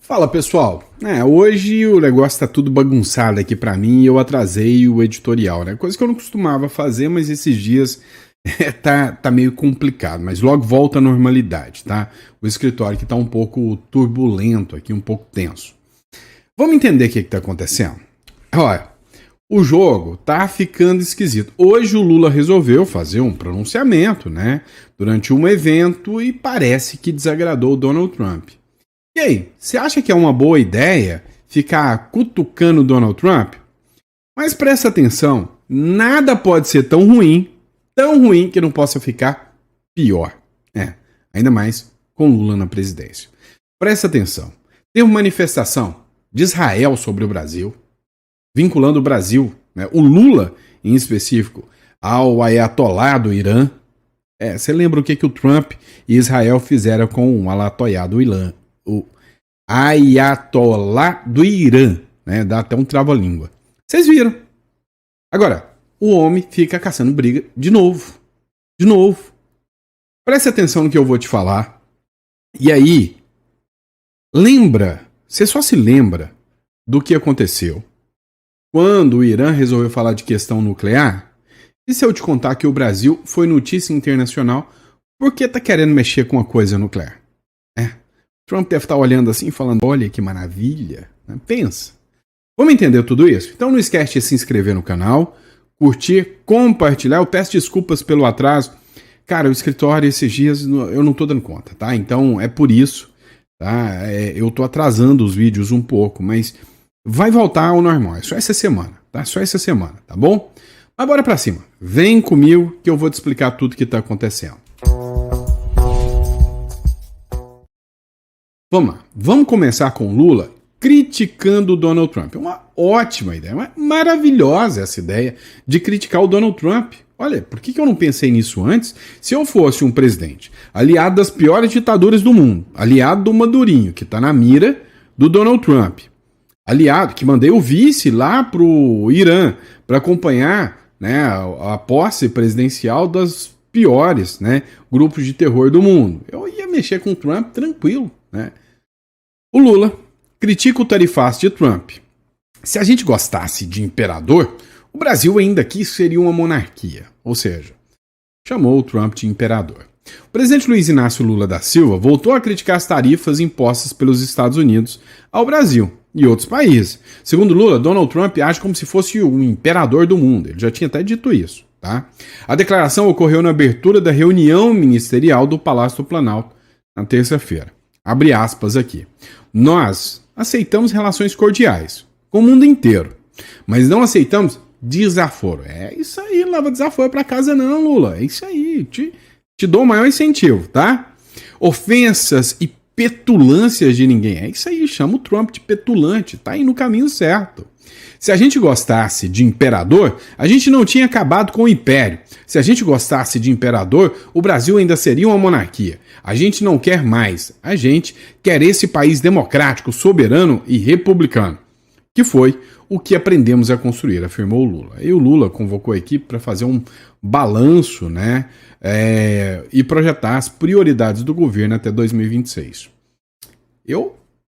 Fala pessoal, hoje o negócio tá tudo bagunçado aqui pra mim e eu atrasei o editorial, né? Coisa que eu não costumava fazer, mas esses dias tá meio complicado, mas logo volta à normalidade, tá? O escritório que tá um pouco turbulento aqui, um pouco tenso. Vamos entender o que tá acontecendo? Olha, o jogo tá ficando esquisito. Hoje o Lula resolveu fazer um pronunciamento, né? Durante um evento e parece que desagradou o Donald Trump. E aí, você acha que é uma boa ideia ficar cutucando Donald Trump? Mas presta atenção, nada pode ser tão ruim que não possa ficar pior. Ainda mais com Lula na presidência. Presta atenção, tem uma manifestação de Israel sobre o Brasil, vinculando o Brasil, né, o Lula em específico, ao Ayatollah do Irã. Você lembra o que o Trump e Israel fizeram com o Ayatollah do Irã? O Ayatollah do Irã, né? Dá até um trava-língua. Vocês viram. Agora, o homem fica caçando briga de novo. De novo. Preste atenção no que eu vou te falar. E aí, você só se lembra do que aconteceu quando o Irã resolveu falar de questão nuclear? E se eu te contar que o Brasil foi notícia internacional porque tá querendo mexer com a coisa nuclear? Trump deve estar olhando assim, falando, olha que maravilha. Pensa. Vamos entender tudo isso? Então não esquece de se inscrever no canal, curtir, compartilhar. Eu peço desculpas pelo atraso. Cara, o escritório esses dias eu não tô dando conta, tá? Então é por isso, tá? Eu tô atrasando os vídeos um pouco, mas vai voltar ao normal. É só essa semana, tá? Só essa semana, tá bom? Mas bora pra cima. Vem comigo que eu vou te explicar tudo que tá acontecendo. Vamos lá, vamos começar com Lula criticando o Donald Trump. É uma ótima ideia, uma maravilhosa essa ideia de criticar o Donald Trump. Olha, por que eu não pensei nisso antes? Se eu fosse um presidente aliado das piores ditaduras do mundo, aliado do Madurinho, que está na mira do Donald Trump, aliado, que mandei o vice lá pro Irã para acompanhar, né, a posse presidencial das piores, né, grupos de terror do mundo. Eu ia mexer com o Trump tranquilo, né? O Lula critica o tarifaço de Trump. Se a gente gostasse de imperador, o Brasil ainda aqui seria uma monarquia. Ou seja, chamou o Trump de imperador. O presidente Luiz Inácio Lula da Silva voltou a criticar as tarifas impostas pelos Estados Unidos ao Brasil e outros países. Segundo Lula, Donald Trump age como se fosse o imperador do mundo. Ele já tinha até dito isso. Tá? A declaração ocorreu na abertura da reunião ministerial do Palácio do Planalto na terça-feira. Abre aspas aqui. Nós aceitamos relações cordiais com o mundo inteiro, mas não aceitamos desaforo. É isso aí, não leva desaforo pra casa não, Lula. É isso aí, te dou o maior incentivo, tá? Ofensas e petulâncias de ninguém. É isso aí, chama o Trump de petulante, tá aí no caminho certo. Se a gente gostasse de imperador, a gente não tinha acabado com o império. Se a gente gostasse de imperador, o Brasil ainda seria uma monarquia. A gente não quer mais. A gente quer esse país democrático, soberano e republicano. Que foi o que aprendemos a construir, afirmou o Lula. E o Lula convocou a equipe para fazer um balanço, né, e projetar as prioridades do governo até 2026. Eu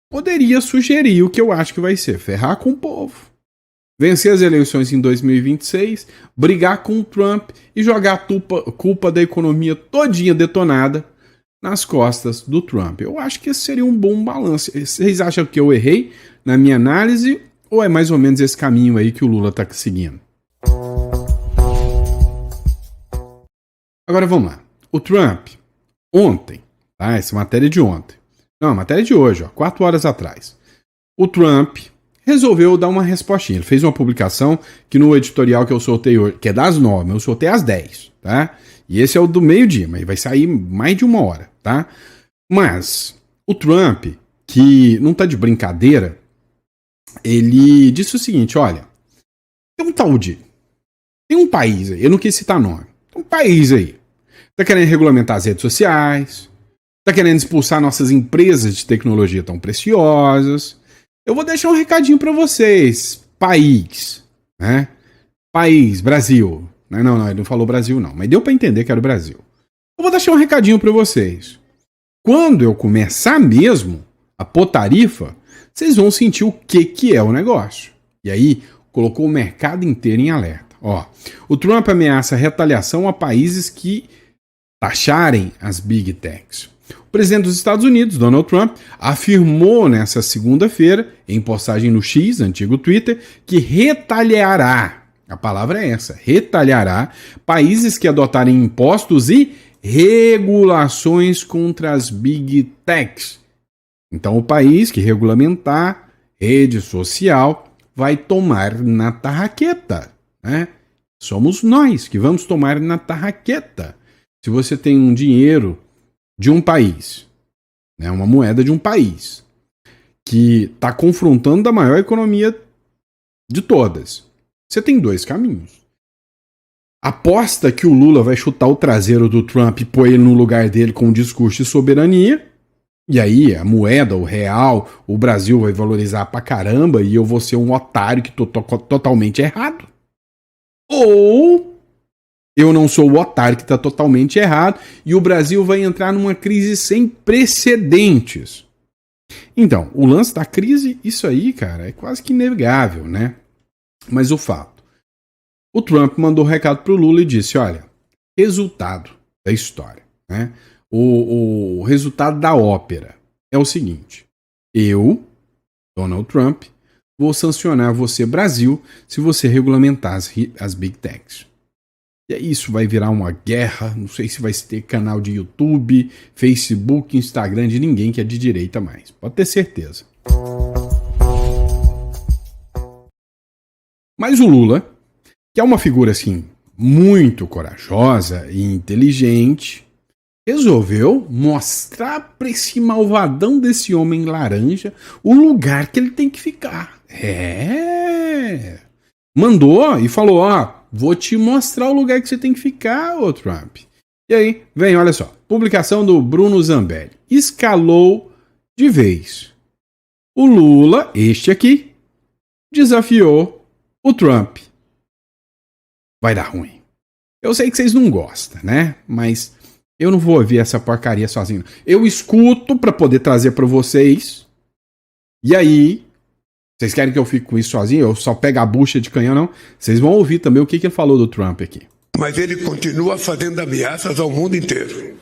poderia sugerir o que eu acho que vai ser: ferrar com o povo. Vencer as eleições em 2026, brigar com o Trump e jogar a culpa da economia todinha detonada nas costas do Trump. Eu acho que esse seria um bom balanço. Vocês acham que eu errei na minha análise ou é mais ou menos esse caminho aí que o Lula está seguindo? Agora vamos lá. O Trump, ontem, tá? Essa matéria de ontem. Não, a matéria de hoje, 4 horas atrás. O Trump resolveu dar uma respostinha. Ele fez uma publicação que no editorial que eu soltei hoje, que é das 9, eu soltei às 10, tá? E esse é o do meio-dia, mas vai sair mais de 1 hora, tá? Mas o Trump, que não tá de brincadeira, ele disse o seguinte, olha, tem um país aí, eu não quis citar nome, tem um país aí, tá querendo regulamentar as redes sociais, tá querendo expulsar nossas empresas de tecnologia tão preciosas. Eu vou deixar um recadinho para vocês, país, né? País, Brasil. Não, ele não falou Brasil não, mas deu para entender que era o Brasil. Eu vou deixar um recadinho para vocês. Quando eu começar mesmo a potarifa, vocês vão sentir o que é o negócio. E aí, colocou o mercado inteiro em alerta. Ó, o Trump ameaça retaliação a países que taxarem as Big Techs. O presidente dos Estados Unidos, Donald Trump, afirmou nessa segunda-feira, em postagem no X, antigo Twitter, que retaliará, a palavra é essa, retaliará países que adotarem impostos e regulações contra as Big Techs. Então o país que regulamentar rede social vai tomar na tarraqueta, né? Somos nós que vamos tomar na tarraqueta. Se você tem um dinheiro de um país, né, uma moeda de um país, que está confrontando a maior economia de todas, você tem dois caminhos. Aposta que o Lula vai chutar o traseiro do Trump e pôr ele no lugar dele com um discurso de soberania, e aí a moeda, o real, o Brasil vai valorizar pra caramba e eu vou ser um otário que tô totalmente errado. Ou eu não sou o otário que está totalmente errado e o Brasil vai entrar numa crise sem precedentes. Então, o lance da crise, isso aí, cara, é quase que inegável, né? Mas o fato, o Trump mandou um recado pro Lula e disse, olha, resultado da história, né? O resultado da ópera é o seguinte, eu, Donald Trump, vou sancionar você, Brasil, se você regulamentar as Big Techs. E isso vai virar uma guerra, não sei se vai ter canal de YouTube, Facebook, Instagram de ninguém que é de direita mais. Pode ter certeza. Mas o Lula, que é uma figura assim, muito corajosa e inteligente, resolveu mostrar para esse malvadão desse homem laranja o lugar que ele tem que ficar. Mandou e falou, ó, vou te mostrar o lugar que você tem que ficar, ô Trump. E aí, vem, olha só. Publicação do Bruno Zambelli. Escalou de vez. O Lula, este aqui, desafiou o Trump. Vai dar ruim. Eu sei que vocês não gostam, né? Mas eu não vou ouvir essa porcaria sozinho. Eu escuto para poder trazer para vocês. E aí, vocês querem que eu fique com isso sozinho? Eu só pego a bucha de canhão, não? Vocês vão ouvir também o que ele falou do Trump aqui. Mas ele continua fazendo ameaças ao mundo inteiro.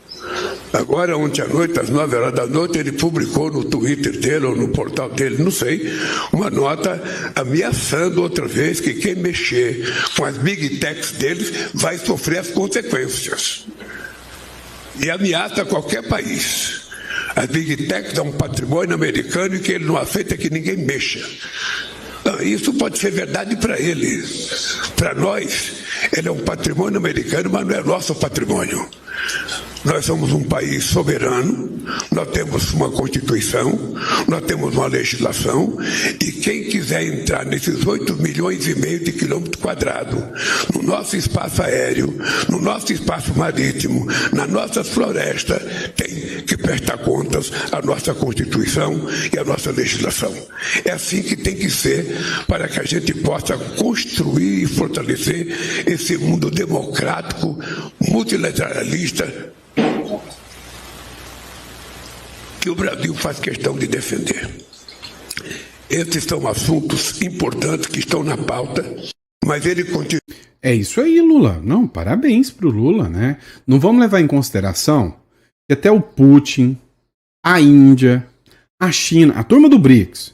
Agora, ontem à noite, às 9 horas da noite, ele publicou no Twitter dele ou no portal dele, não sei, uma nota ameaçando outra vez que quem mexer com as Big Techs deles vai sofrer as consequências. E ameaça qualquer país. As Big Techs é um patrimônio americano e que ele não aceita que ninguém mexa. Isso pode ser verdade para ele. Para nós, ele é um patrimônio americano, mas não é nosso patrimônio. Nós somos um país soberano, nós temos uma Constituição, nós temos uma legislação, e quem quiser entrar nesses 8,5 milhões de quilômetros quadrados, no nosso espaço aéreo, no nosso espaço marítimo, nas nossas florestas, tem que prestar contas à nossa Constituição e à nossa legislação. É assim que tem que ser para que a gente possa construir e fortalecer esse mundo democrático, multilateralista, que o Brasil faz questão de defender. Esses são assuntos importantes que estão na pauta, mas ele continua. É isso aí, Lula. Não, parabéns pro Lula, né? Não vamos levar em consideração que até o Putin, a Índia, a China, a turma do BRICS,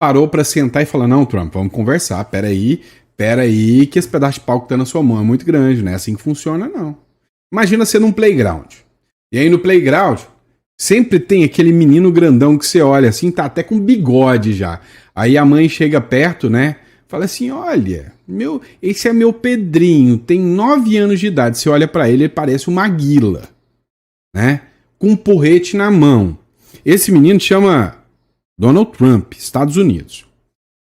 parou para sentar e falar, não, Trump, vamos conversar, peraí, que esse pedaço de pau que tá na sua mão é muito grande, não é assim que funciona, não. Imagina você num playground. E aí no playground, sempre tem aquele menino grandão que você olha assim, tá até com bigode já. Aí a mãe chega perto, né? Fala assim, olha, esse é meu Pedrinho, tem 9 anos de idade. Você olha pra ele, ele parece uma guila, né? Com um porrete na mão. Esse menino chama Donald Trump, Estados Unidos.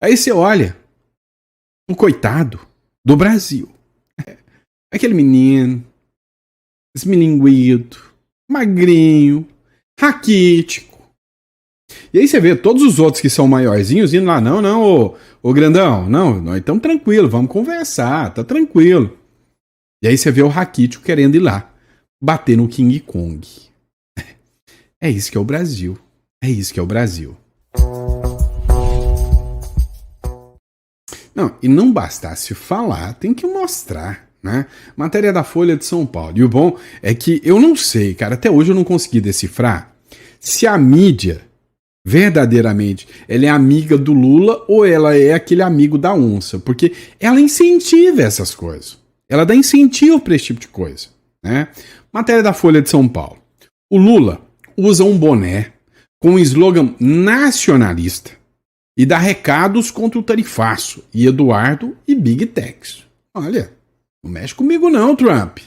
Aí você olha o coitado do Brasil. Aquele menino, esse milinguido, magrinho, raquítico. E aí você vê todos os outros que são maiorzinhos indo lá, não, ô grandão, não, nós estamos tranquilos, vamos conversar, tá tranquilo. E aí você vê o raquítico querendo ir lá, bater no King Kong. É isso que é o Brasil. É isso que é o Brasil. Não, e não bastasse falar, tem que mostrar, né? Matéria da Folha de São Paulo. E o bom é que eu não sei, cara, até hoje eu não consegui decifrar se a mídia, verdadeiramente, ela é amiga do Lula ou ela é aquele amigo da onça, porque ela incentiva essas coisas. Ela dá incentivo para esse tipo de coisa, né? Matéria da Folha de São Paulo. O Lula usa um boné com um slogan nacionalista e dá recados contra o tarifaço e Eduardo e Big Techs. Olha, não mexe comigo não, Trump.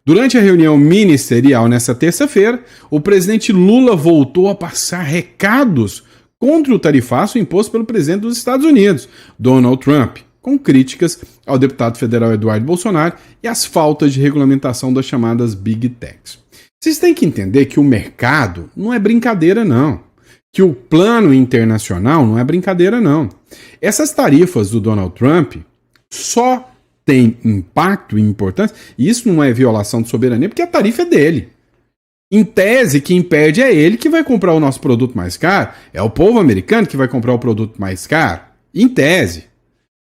Durante a reunião ministerial nesta terça-feira, o presidente Lula voltou a passar recados contra o tarifaço imposto pelo presidente dos Estados Unidos, Donald Trump, com críticas ao deputado federal Eduardo Bolsonaro e às faltas de regulamentação das chamadas Big Techs. Vocês têm que entender que o mercado não é brincadeira, não. Que o plano internacional não é brincadeira, não. Essas tarifas do Donald Trump só têm impacto e importância, e isso não é violação de soberania, porque a tarifa é dele. Em tese, quem perde é ele que vai comprar o nosso produto mais caro, é o povo americano que vai comprar o produto mais caro, em tese.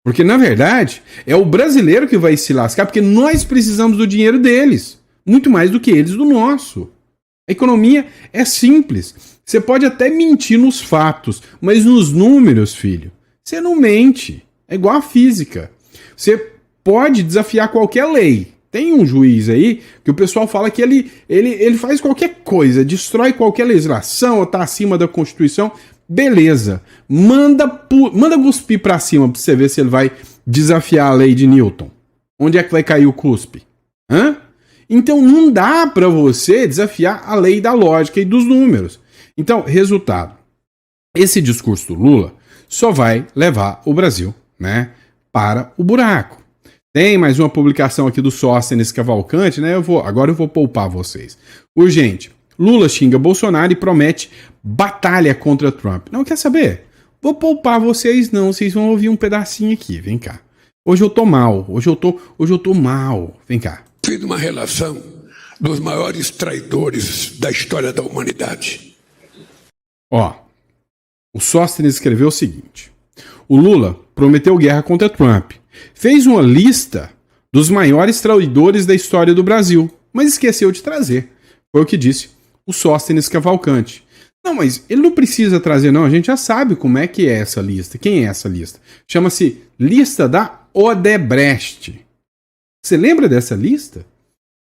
Porque, na verdade, é o brasileiro que vai se lascar, porque nós precisamos do dinheiro deles. Muito mais do que eles do nosso. A economia é simples. Você pode até mentir nos fatos, mas nos números, filho, você não mente. É igual a física. Você pode desafiar qualquer lei. Tem um juiz aí que o pessoal fala que ele faz qualquer coisa, destrói qualquer legislação ou tá acima da Constituição. Beleza. Manda cuspir pra cima pra você ver se ele vai desafiar a lei de Newton. Onde é que vai cair o cuspe? Hã? Então não dá para você desafiar a lei da lógica e dos números. Então, resultado, esse discurso do Lula só vai levar o Brasil, né, para o buraco. Tem mais uma publicação aqui do Sóstenes Cavalcante, né? Agora eu vou poupar vocês. Urgente. Lula xinga Bolsonaro e promete batalha contra Trump. Não quer saber? Vou poupar vocês não, vocês vão ouvir um pedacinho aqui, vem cá. Hoje eu tô mal, hoje eu tô mal, vem cá. Fiz uma relação dos maiores traidores da história da humanidade. Ó, o Sóstenes escreveu o seguinte: o Lula prometeu guerra contra Trump, fez uma lista dos maiores traidores da história do Brasil, mas esqueceu de trazer. Foi o que disse o Sóstenes Cavalcante. Não, mas ele não precisa trazer não, a gente já sabe como é que é essa lista. Quem é essa lista? Chama-se Lista da Odebrecht. Você lembra dessa lista?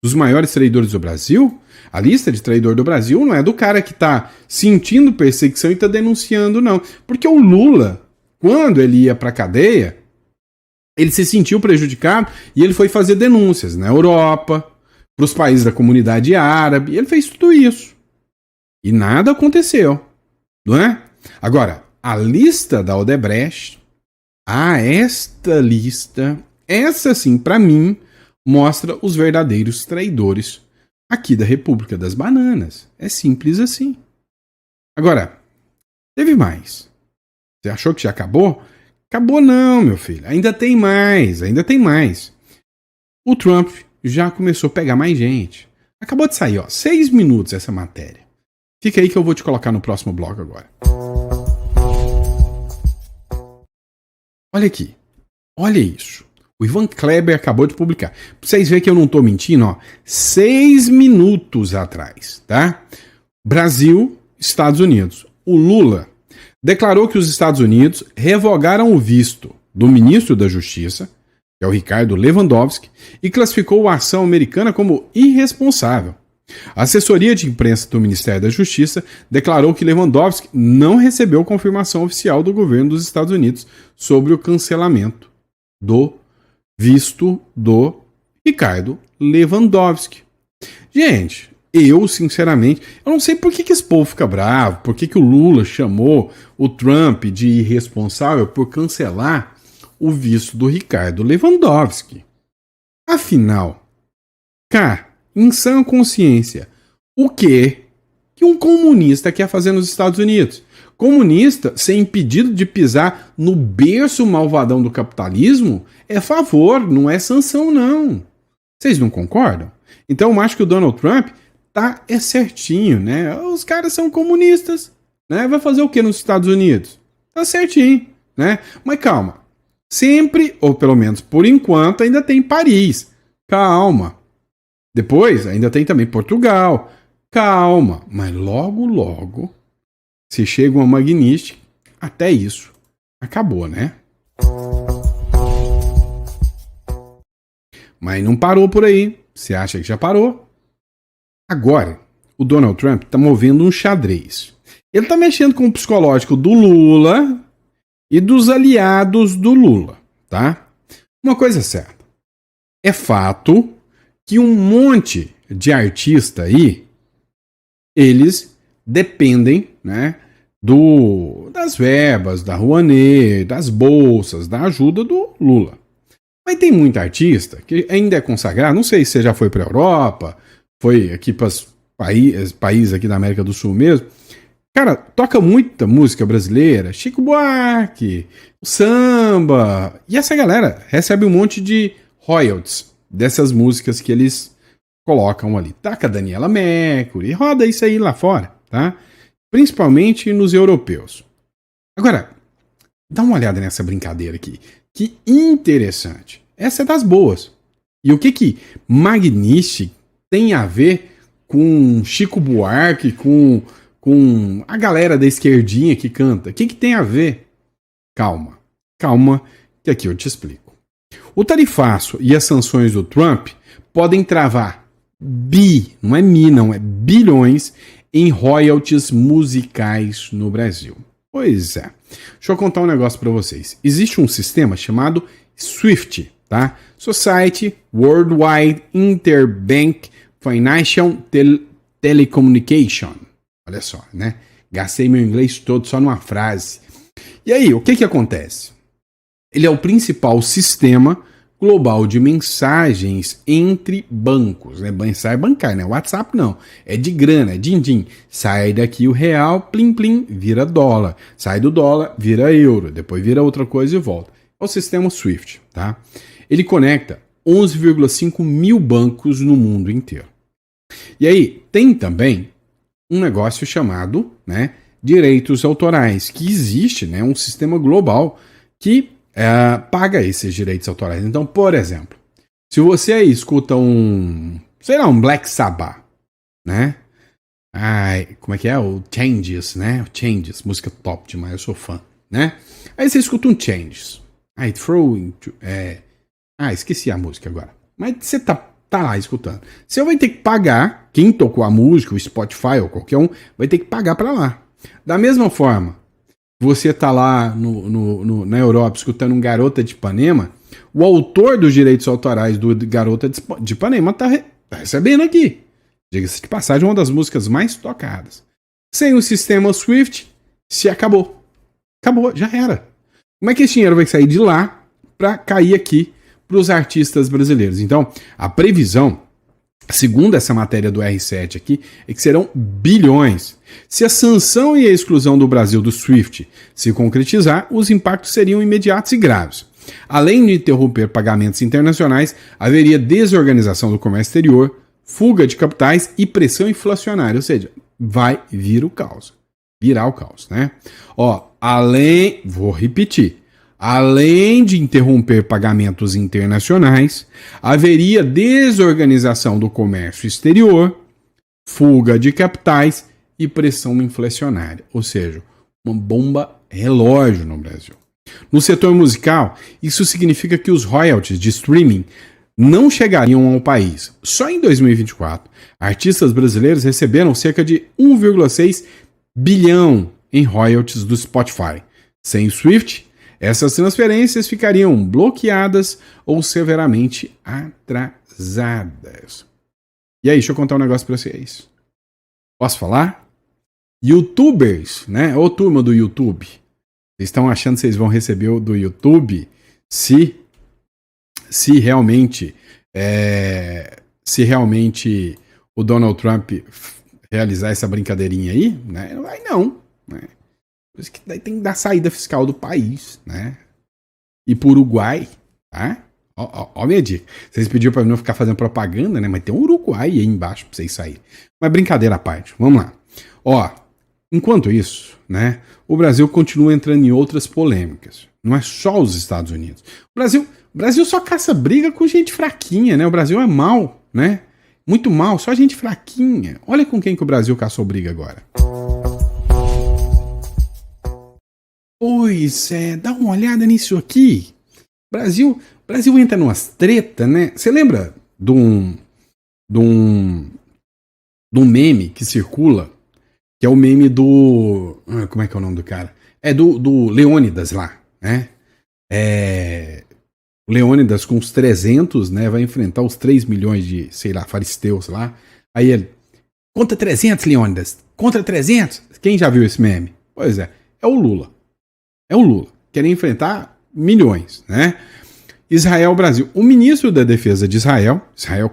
Dos maiores traidores do Brasil? A lista de traidor do Brasil não é do cara que está sentindo perseguição e está denunciando, não. Porque o Lula, quando ele ia para a cadeia, ele se sentiu prejudicado e ele foi fazer denúncias na Europa, para os países da comunidade árabe. Ele fez tudo isso. E nada aconteceu. Não é? Agora, a lista da Odebrecht, esta lista, essa sim, para mim, mostra os verdadeiros traidores aqui da República das Bananas. É simples assim. Agora, teve mais. Você achou que já acabou? Acabou não, meu filho. Ainda tem mais, ainda tem mais. O Trump já começou a pegar mais gente. Acabou de sair, 6 minutos essa matéria. Fica aí que eu vou te colocar no próximo bloco agora. Olha aqui. Olha isso. O Ivan Kleber acabou de publicar. Pra vocês verem que eu não tô mentindo, 6 minutos atrás, tá? Brasil, Estados Unidos. O Lula declarou que os Estados Unidos revogaram o visto do ministro da Justiça, que é o Ricardo Lewandowski, e classificou a ação americana como irresponsável. A assessoria de imprensa do Ministério da Justiça declarou que Lewandowski não recebeu confirmação oficial do governo dos Estados Unidos sobre o cancelamento do visto do Ricardo Lewandowski. Gente, eu sinceramente, eu não sei por que esse povo fica bravo, por que o Lula chamou o Trump de irresponsável por cancelar o visto do Ricardo Lewandowski. Afinal, cá, em sã consciência, o que um comunista quer fazer nos Estados Unidos? Comunista ser impedido de pisar no berço malvadão do capitalismo é favor, não é sanção, não. Vocês não concordam? Então eu acho que o Donald Trump tá certinho, né? Os caras são comunistas. né? Vai fazer o que nos Estados Unidos? Tá certinho, né? Mas calma. Sempre, ou pelo menos por enquanto, ainda tem Paris. Calma. Depois ainda tem também Portugal. Calma. Mas logo, logo, se chega uma Magnística, até isso acabou, né? Mas não parou por aí. Você acha que já parou? Agora, o Donald Trump está movendo um xadrez. Ele está mexendo com o psicológico do Lula e dos aliados do Lula, tá? Uma coisa é certa. É fato que um monte de artista aí, eles dependem, né, das verbas, da Rouanet, das bolsas, da ajuda do Lula. Mas tem muita artista que ainda é consagrado, não sei se você já foi para a Europa, foi aqui para os países aqui da América do Sul mesmo. Cara, toca muita música brasileira, Chico Buarque, o samba, e essa galera recebe um monte de royalties dessas músicas que eles colocam ali. Taca Daniela Mercury, roda isso aí lá fora, tá? Principalmente nos europeus. Agora, dá uma olhada nessa brincadeira aqui. Que interessante. Essa é das boas. E o que Magnística tem a ver com Chico Buarque, com a galera da esquerdinha que canta? O que tem a ver? Calma, que aqui eu te explico. O tarifaço e as sanções do Trump podem travar não é não, é bilhões em royalties musicais no Brasil. Pois é. Deixa eu contar um negócio para vocês. Existe um sistema chamado SWIFT, tá? Society Worldwide Interbank Financial Telecommunication. Olha só, né? Gastei meu inglês todo só numa frase. E aí, o que acontece? Ele é o principal sistema global de mensagens entre bancos, né? Mensagem bancária, né? WhatsApp não, é de grana, é din-din. Sai daqui o real, plim plim, vira dólar. Sai do dólar, vira euro, depois vira outra coisa e volta. É o sistema SWIFT, tá? Ele conecta 11,5 mil bancos no mundo inteiro. E aí, tem também um negócio chamado, né, direitos autorais, que existe, né, um sistema global que paga esses direitos autorais. Então, por exemplo, se você aí escuta um Black Sabbath, né? Como é que é? O Changes, né? O Changes, música top demais, eu sou fã, né? Aí você escuta um Changes. Esqueci a música agora. Mas você tá lá escutando. Você vai ter que pagar, quem tocou a música, o Spotify ou qualquer um, vai ter que pagar pra lá. Da mesma forma, você tá lá na Europa escutando um Garota de Ipanema, o autor dos direitos autorais do Garota de Ipanema tá recebendo aqui. Diga-se de passagem, uma das músicas mais tocadas. Sem o sistema SWIFT, se acabou. Acabou, já era. Como é que esse dinheiro vai sair de lá para cair aqui para os artistas brasileiros? Então, a previsão, segundo essa matéria do R7 aqui, é que serão bilhões. Se a sanção e a exclusão do Brasil do SWIFT se concretizar, os impactos seriam imediatos e graves. Além de interromper pagamentos internacionais, haveria desorganização do comércio exterior, fuga de capitais e pressão inflacionária. Ou seja, vai vir o caos. Virar o caos, né? Vou repetir. Além de interromper pagamentos internacionais, haveria desorganização do comércio exterior, fuga de capitais e pressão inflacionária. Ou seja, uma bomba relógio no Brasil. No setor musical, isso significa que os royalties de streaming não chegariam ao país. Só em 2024, artistas brasileiros receberam cerca de 1,6 bilhão em royalties do Spotify. Sem o SWIFT, essas transferências ficariam bloqueadas ou severamente atrasadas. E aí, deixa eu contar um negócio pra vocês. Posso falar? YouTubers, né? Ô turma do YouTube. Vocês estão achando que vocês vão receber o do YouTube se realmente o Donald Trump realizar essa brincadeirinha aí, né? Não vai não, né? Por isso que daí tem que dar saída fiscal do país, né? E pro Uruguai, tá? Ó minha dica. Vocês pediram pra mim não ficar fazendo propaganda, né? Mas tem um Uruguai aí embaixo pra vocês saírem. Mas brincadeira à parte, vamos lá. Enquanto isso, né, o Brasil continua entrando em outras polêmicas. Não é só os Estados Unidos. O Brasil só caça briga com gente fraquinha, né? O Brasil é mau, né? Muito mal, só gente fraquinha. Olha com quem que o Brasil caçou briga agora. Pois é, dá uma olhada nisso aqui. Brasil entra numas treta, né? Você lembra de um meme que circula, que é o meme do... Como é que é o nome do cara? É do Leônidas lá, né? O Leônidas com os 300, né? Vai enfrentar os 3 milhões de, sei lá, faristeus lá. Aí ele... Contra 300, Leônidas. Contra 300. Quem já viu esse meme? Pois é o Lula. É o Lula. Querem enfrentar milhões, né? Israel-Brasil. O ministro da Defesa de Israel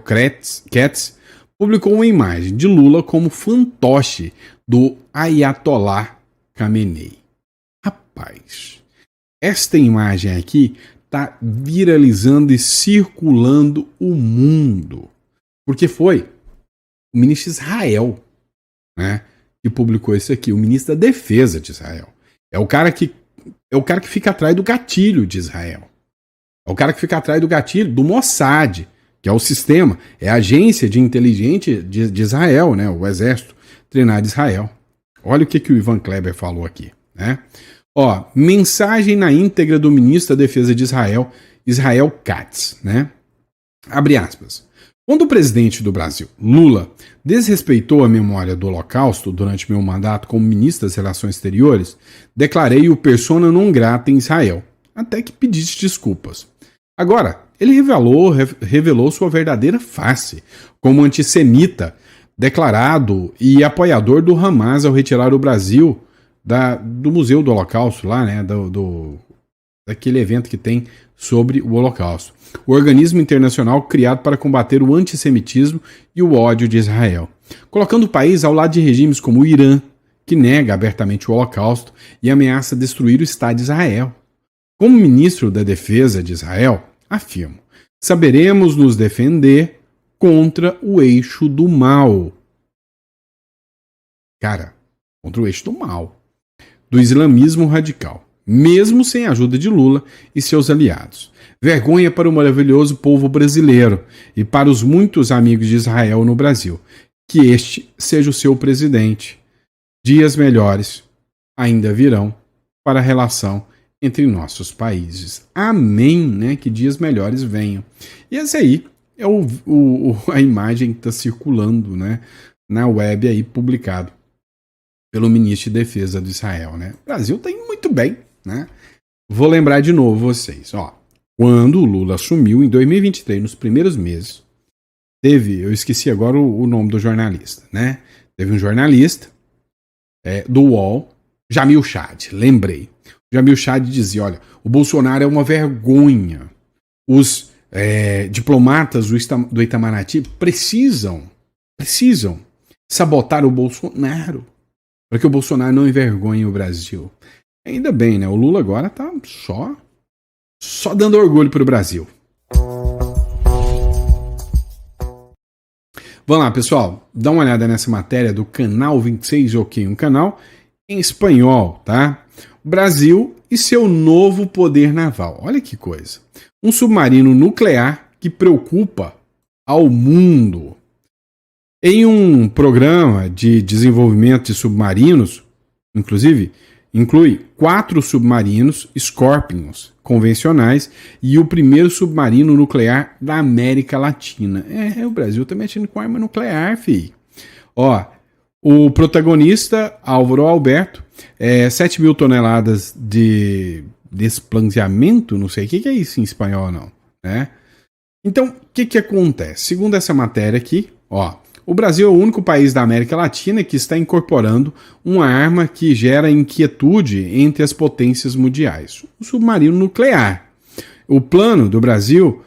Katz, publicou uma imagem de Lula como fantoche do Ayatollah Khamenei. Rapaz, esta imagem aqui está viralizando e circulando o mundo. Porque foi o ministro de Israel, né, que publicou isso aqui, o ministro da Defesa de Israel. É o cara que fica atrás do gatilho de Israel. É o cara que fica atrás do gatilho do Mossad, que é o sistema, é a agência de inteligência de Israel, né, o exército treinado de Israel. Olha o que o Ivan Kleber falou aqui, né? Ó, mensagem na íntegra do ministro da Defesa de Israel, Israel Katz, né? Abre aspas. Quando o presidente do Brasil, Lula, desrespeitou a memória do Holocausto durante meu mandato como ministro das Relações Exteriores, declarei o persona non grata em Israel, até que pedisse desculpas. Agora, ele revelou sua verdadeira face, como antissemita, declarado e apoiador do Hamas ao retirar o Brasil do Museu do Holocausto, lá, né, daquele evento que tem sobre o Holocausto. O organismo internacional criado para combater o antissemitismo e o ódio de Israel, colocando o país ao lado de regimes como o Irã, que nega abertamente o Holocausto e ameaça destruir o Estado de Israel. Como ministro da Defesa de Israel, afirmo, saberemos nos defender contra o eixo do mal. Cara, contra o eixo do mal. Do islamismo radical, mesmo sem a ajuda de Lula e seus aliados. Vergonha para o maravilhoso povo brasileiro e para os muitos amigos de Israel no Brasil. Que este seja o seu presidente. Dias melhores ainda virão para a relação entre nossos países. Amém, né? Que dias melhores venham. E essa aí é a imagem que está circulando, né, na web aí, publicado pelo ministro de Defesa de Israel, né? O Brasil está indo muito bem, né? Vou lembrar de novo vocês, ó. Quando o Lula assumiu em 2023, nos primeiros meses, eu esqueci agora o nome do jornalista, né? Teve um jornalista do UOL, Jamil Chad, lembrei. Jamil Chad dizia, olha, o Bolsonaro é uma vergonha. Os diplomatas do Itamaraty precisam sabotar o Bolsonaro, para que o Bolsonaro não envergonhe o Brasil. Ainda bem, né? O Lula agora tá só dando orgulho para o Brasil. Vamos lá, pessoal. Dá uma olhada nessa matéria do canal 26 OK, um canal em espanhol, tá? Brasil e seu novo poder naval. Olha que coisa. Um submarino nuclear que preocupa ao mundo. Em um programa de desenvolvimento de submarinos, inclusive, inclui 4 submarinos Scorpions convencionais e o primeiro submarino nuclear da América Latina. O Brasil tá mexendo com arma nuclear, filho. Ó, o protagonista, Álvaro Alberto, 7 mil toneladas de desplanteamento, não sei o que é isso em espanhol, não, né? Então, o que acontece? Segundo essa matéria aqui, ó, o Brasil é o único país da América Latina que está incorporando uma arma que gera inquietude entre as potências mundiais, o submarino nuclear. O plano do Brasil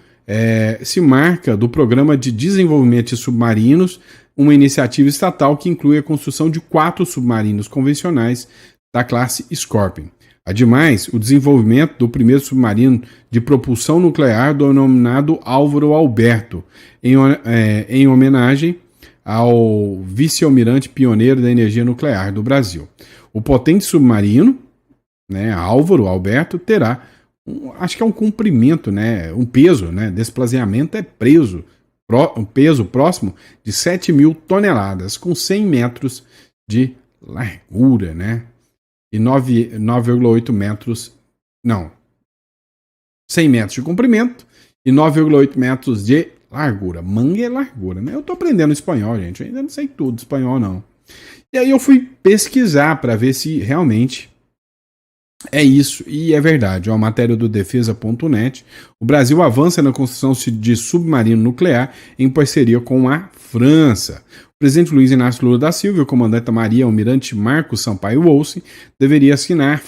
se marca do Programa de Desenvolvimento de Submarinos, uma iniciativa estatal que inclui a construção de 4 submarinos convencionais da classe Scorpion. Ademais, o desenvolvimento do primeiro submarino de propulsão nuclear denominado Álvaro Alberto, em homenagem ao vice-almirante pioneiro da energia nuclear do Brasil. O potente submarino, né, Álvaro Alberto, terá, acho que é um comprimento, né, um peso, né, desplaziamento é um peso próximo de 7.000 toneladas, com 100 metros de largura, né, e 9,8 metros, não, 100 metros de comprimento e 9,8 metros de largura. Manga é largura, né? Eu tô aprendendo espanhol, gente. Eu ainda não sei tudo espanhol, não. E aí eu fui pesquisar para ver se realmente é isso. E é verdade. Ó, matéria do defesa.net. O Brasil avança na construção de submarino nuclear em parceria com a França. O presidente Luiz Inácio Lula da Silva e o comandante Maria Almirante Marcos Sampaio Wolci deveria assinar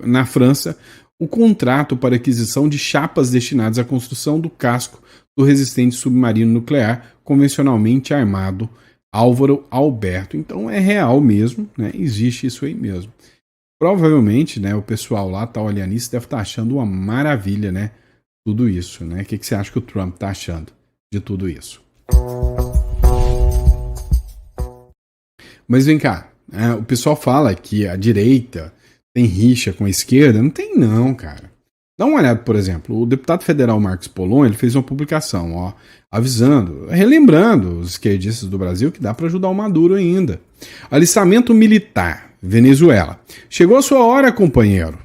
na França o contrato para aquisição de chapas destinadas à construção do casco do resistente submarino nuclear convencionalmente armado Álvaro Alberto. Então é real mesmo, né? Existe isso aí mesmo. Provavelmente, né, o pessoal lá tá olhando isso, deve estar achando uma maravilha, né? Tudo isso, né? O que você acha que o Trump tá achando de tudo isso? Mas vem cá, o pessoal fala que a direita tem rixa com a esquerda. Não tem não, cara. Dá uma olhada, por exemplo, o deputado federal Marcos Polon, ele fez uma publicação, ó, avisando, relembrando os esquerdistas do Brasil que dá para ajudar o Maduro ainda. Alistamento militar, Venezuela. Chegou a sua hora, companheiro.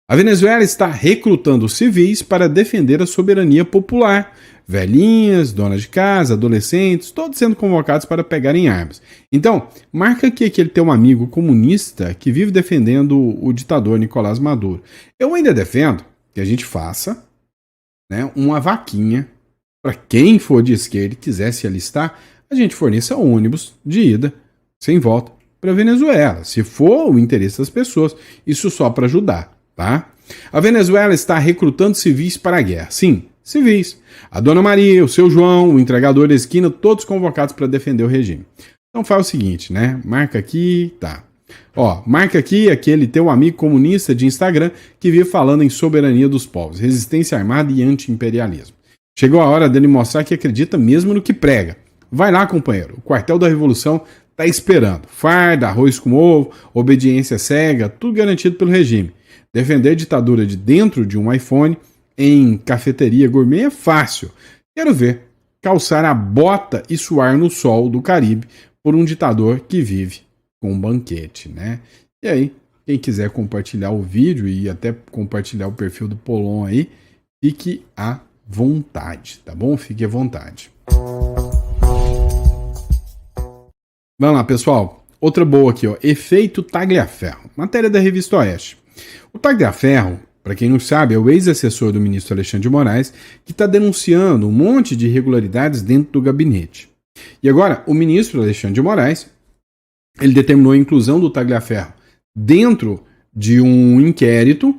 A Venezuela está recrutando civis para defender a soberania popular. Velhinhas, donas de casa, adolescentes, todos sendo convocados para pegarem armas. Então, marca aqui que ele tem um amigo comunista que vive defendendo o ditador Nicolás Maduro. Eu ainda defendo que a gente faça, né, uma vaquinha para quem for de esquerda e quiser se alistar, a gente forneça ônibus de ida, sem volta, para a Venezuela, se for o interesse das pessoas, isso só para ajudar, tá? A Venezuela está recrutando civis para a guerra, sim, civis. A Dona Maria, o seu João, o entregador da esquina, todos convocados para defender o regime. Então faz o seguinte, né? Marca aqui, tá. Ó, marca aqui aquele teu amigo comunista de Instagram que vive falando em soberania dos povos, resistência armada e anti-imperialismo. Chegou a hora dele mostrar que acredita mesmo no que prega. Vai lá, companheiro. O quartel da Revolução tá esperando. Farda, arroz com ovo, obediência cega, tudo garantido pelo regime. Defender a ditadura de dentro de um iPhone em cafeteria gourmet é fácil. Quero ver calçar a bota e suar no sol do Caribe por um ditador que vive com um banquete, né? E aí, quem quiser compartilhar o vídeo e até compartilhar o perfil do Polon aí, fique à vontade, tá bom? Fique à vontade. Vamos lá, pessoal. Outra boa aqui, ó. Efeito Tagliaferro. Matéria da Revista Oeste. O Tagliaferro, para quem não sabe, é o ex-assessor do ministro Alexandre de Moraes que está denunciando um monte de irregularidades dentro do gabinete. E agora, o ministro Alexandre de Moraes, ele determinou a inclusão do Tagliaferro dentro de um inquérito,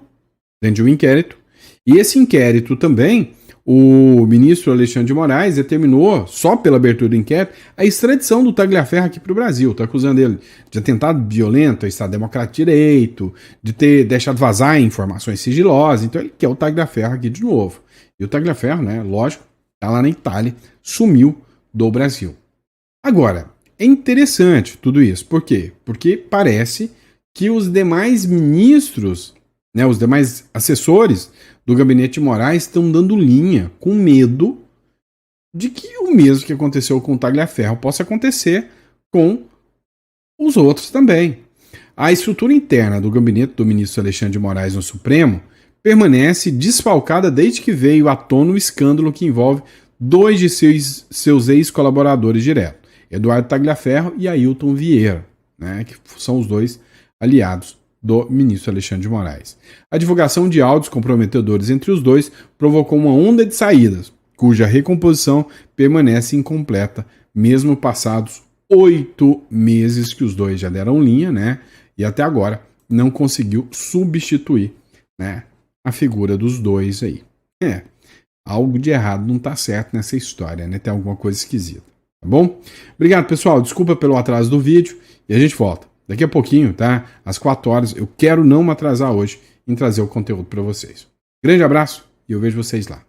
e esse inquérito também, o ministro Alexandre de Moraes determinou, só pela abertura do inquérito, a extradição do Tagliaferro aqui para o Brasil. Está acusando ele de atentado violento ao Estado Democrático de Direito, de ter deixado vazar informações sigilosas. Então ele quer o Tagliaferro aqui de novo. E o Tagliaferro, né, lógico, está lá na Itália, sumiu do Brasil. Agora, é interessante tudo isso. Por quê? Porque parece que os demais ministros, né, os demais assessores do gabinete de Moraes estão dando linha com medo de que o mesmo que aconteceu com o Tagliaferro possa acontecer com os outros também. A estrutura interna do gabinete do ministro Alexandre de Moraes no Supremo permanece desfalcada desde que veio à tona o escândalo que envolve dois de seus ex-colaboradores diretos, Eduardo Tagliaferro e Ailton Vieira, né, que são os dois aliados do ministro Alexandre de Moraes. A divulgação de áudios comprometedores entre os dois provocou uma onda de saídas, cuja recomposição permanece incompleta, mesmo passados 8 meses que os dois já deram linha, né? E até agora não conseguiu substituir, né, a figura dos dois aí. Algo de errado não tá certo nessa história, né? Tem alguma coisa esquisita, tá bom? Obrigado, pessoal. Desculpa pelo atraso do vídeo e a gente volta daqui a pouquinho, tá? Às 4 horas. Eu quero não me atrasar hoje em trazer o conteúdo para vocês. Grande abraço e eu vejo vocês lá.